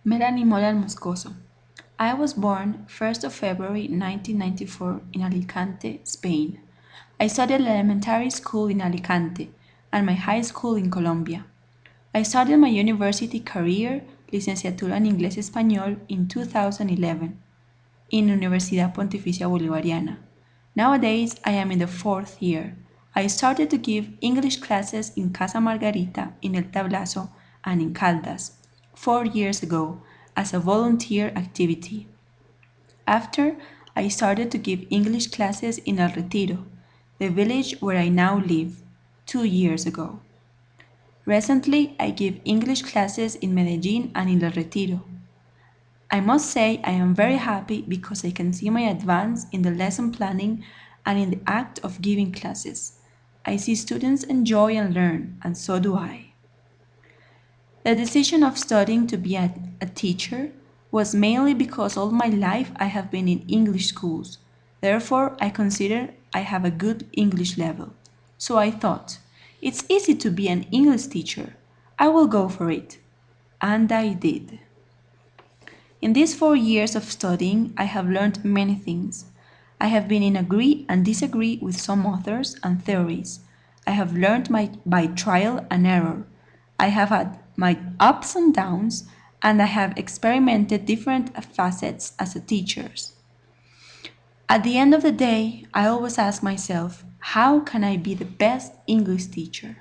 Melanie Moscoso. I was born 1st of February 1994 in Alicante, Spain. I studied elementary school in Alicante and my high school in Colombia. I started my university career, licenciatura en Inglés Español, in 2011 in Universidad Pontificia Bolivariana. Nowadays, I am in the fourth year. I started to give English classes in Casa Margarita, in El Tablazo, and in Caldas 4 years ago as a volunteer activity. After, I started to give English classes in El Retiro, the village where I now live, 2 years ago. Recently, I give English classes in Medellin and in El Retiro. I must say I am very happy because I can see my advance in the lesson planning and in the act of giving classes. I see students enjoy and learn, and so do I. The decision of studying to be a teacher was mainly because all my life I have been in English schools. Therefore, I consider I have a good English level. So I thought, it's easy to be an English teacher. I will go for it. And I did. In these 4 years of studying, I have learned many things. I have been in agree and disagree with some authors and theories. I have learned by trial and error. I have had my ups and downs, and I have experimented different facets as a teacher. At the end of the day, I always ask myself, how can I be the best English teacher?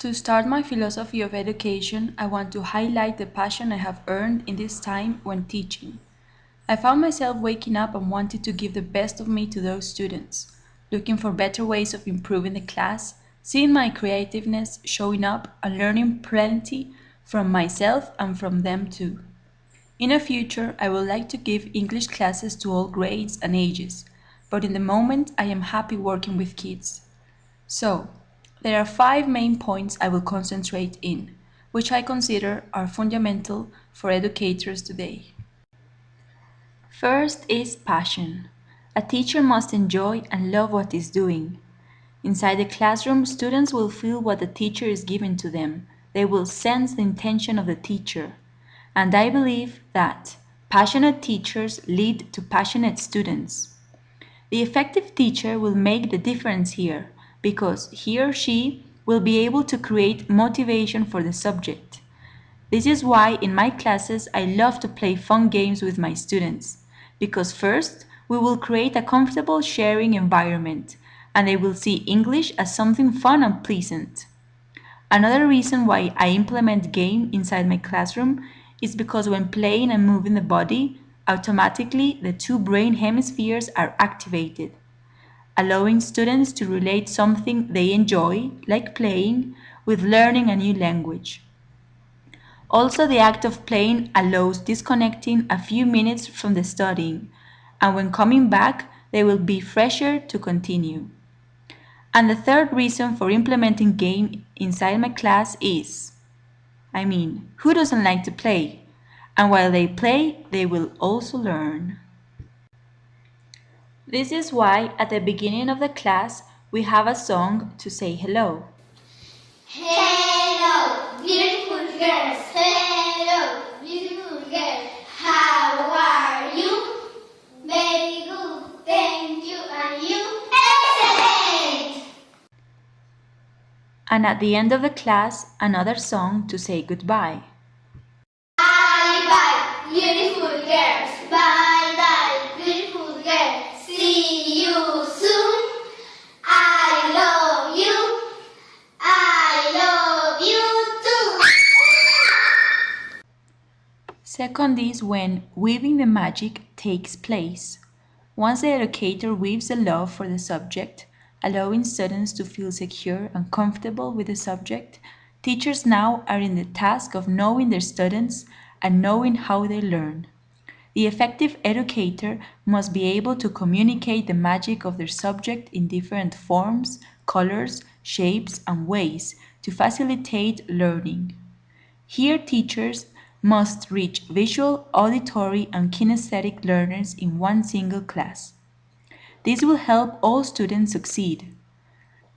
To start my philosophy of education, I want to highlight the passion I have earned in this time when teaching. I found myself waking up and wanting to give the best of me to those students, looking for better ways of improving the class, seeing my creativeness showing up and learning plenty from myself and from them too. In the future, I would like to give English classes to all grades and ages, but in the moment I am happy working with kids. So, there are 5 main points I will concentrate in, which I consider are fundamental for educators today. First is passion. A teacher must enjoy and love what is doing. Inside the classroom, students will feel what the teacher is giving to them. They will sense the intention of the teacher. And I believe that passionate teachers lead to passionate students. The effective teacher will make the difference here because he or she will be able to create motivation for the subject. This is why in my classes I love to play fun games with my students because first we will create a comfortable sharing environment and they will see English as something fun and pleasant. Another reason why I implement game inside my classroom is because when playing and moving the body, automatically the two brain hemispheres are activated, allowing students to relate something they enjoy, like playing, with learning a new language. Also, the act of playing allows disconnecting a few minutes from the studying, and when coming back, they will be fresher to continue. And the third reason for implementing game inside my class is, who doesn't like to play? And while they play, they will also learn. This is why at the beginning of the class we have a song to say hello. Hello, beautiful girls. Hello, beautiful girls. How are you? Very good, thank you. And you? Excellent! And at the end of the class, another song to say goodbye. Bye bye, beautiful girls. Bye bye, beautiful girls. See you soon. I love you. I love you too. Second is when weaving the magic takes place. Once the educator weaves the love for the subject, allowing students to feel secure and comfortable with the subject, teachers now are in the task of knowing their students and knowing how they learn. The effective educator must be able to communicate the magic of their subject in different forms, colors, shapes, and ways to facilitate learning. Here, teachers must reach visual, auditory, and kinesthetic learners in one single class. This will help all students succeed.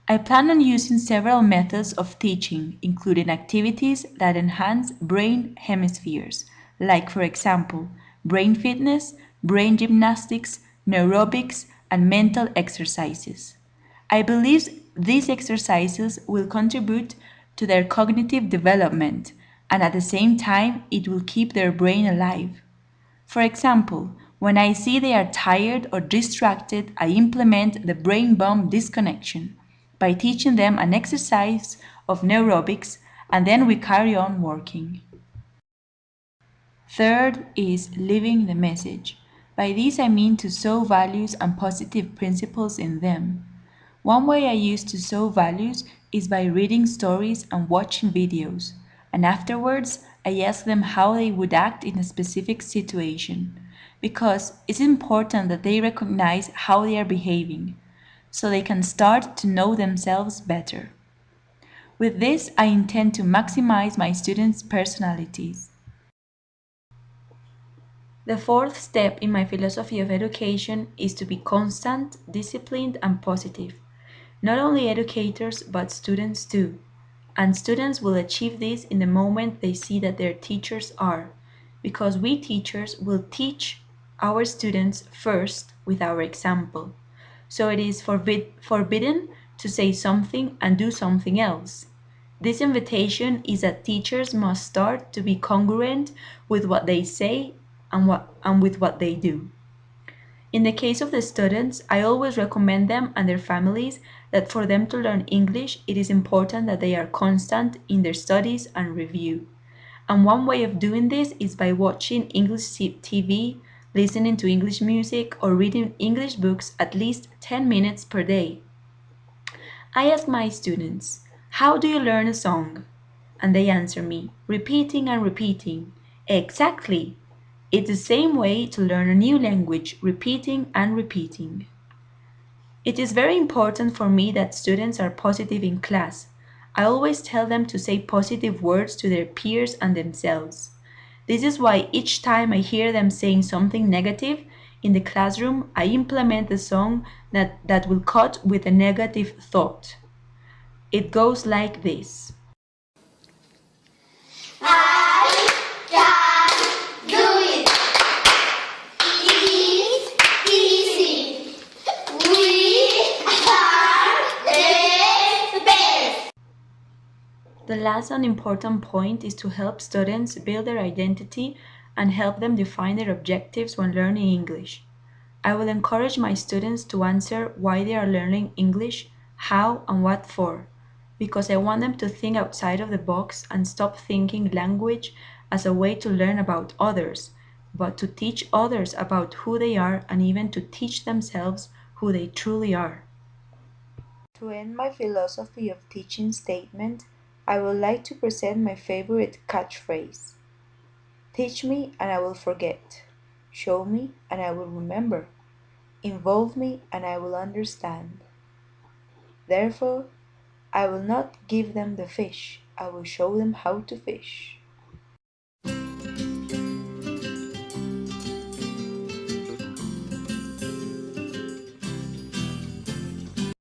I plan on using several methods of teaching, including activities that enhance brain hemispheres, like, for example, brain fitness, brain gymnastics, neurobics, and mental exercises. I believe these exercises will contribute to their cognitive development, and at the same time, it will keep their brain alive. For example, when I see they are tired or distracted, I implement the brain bomb disconnection by teaching them an exercise of neurobics, and then we carry on working. Third is living the message. By this I mean to sow values and positive principles in them. One way I use to sow values is by reading stories and watching videos, and afterwards I ask them how they would act in a specific situation, because it's important that they recognize how they are behaving, so they can start to know themselves better. With this, I intend to maximize my students' personalities. The fourth step in my philosophy of education is to be constant, disciplined, and positive. Not only educators, but students too. And students will achieve this in the moment they see that their teachers are, because we teachers will teach our students first with our example. So it is forbidden to say something and do something else. This invitation is that teachers must start to be congruent with what they say and with what they do. In the case of the students, I always recommend them and their families that for them to learn English, it is important that they are constant in their studies and review. And one way of doing this is by watching English TV, listening to English music, or reading English books at least 10 minutes per day. I ask my students, how do you learn a song? And they answer me, repeating and repeating. Exactly! It's the same way to learn a new language, repeating and repeating. It is very important for me that students are positive in class. I always tell them to say positive words to their peers and themselves. This is why each time I hear them saying something negative in the classroom, I implement the song that will cut with a negative thought. It goes like this. I can do it. It is easy. We are the best. The last and important point is to help students build their identity and help them define their objectives when learning English. I will encourage my students to answer why they are learning English, how and what for, because I want them to think outside of the box and stop thinking language as a way to learn about others, but to teach others about who they are and even to teach themselves who they truly are. To end my philosophy of teaching statement, I would like to present my favorite catchphrase. Teach me and I will forget. Show me and I will remember. Involve me and I will understand. Therefore, I will not give them the fish, I will show them how to fish.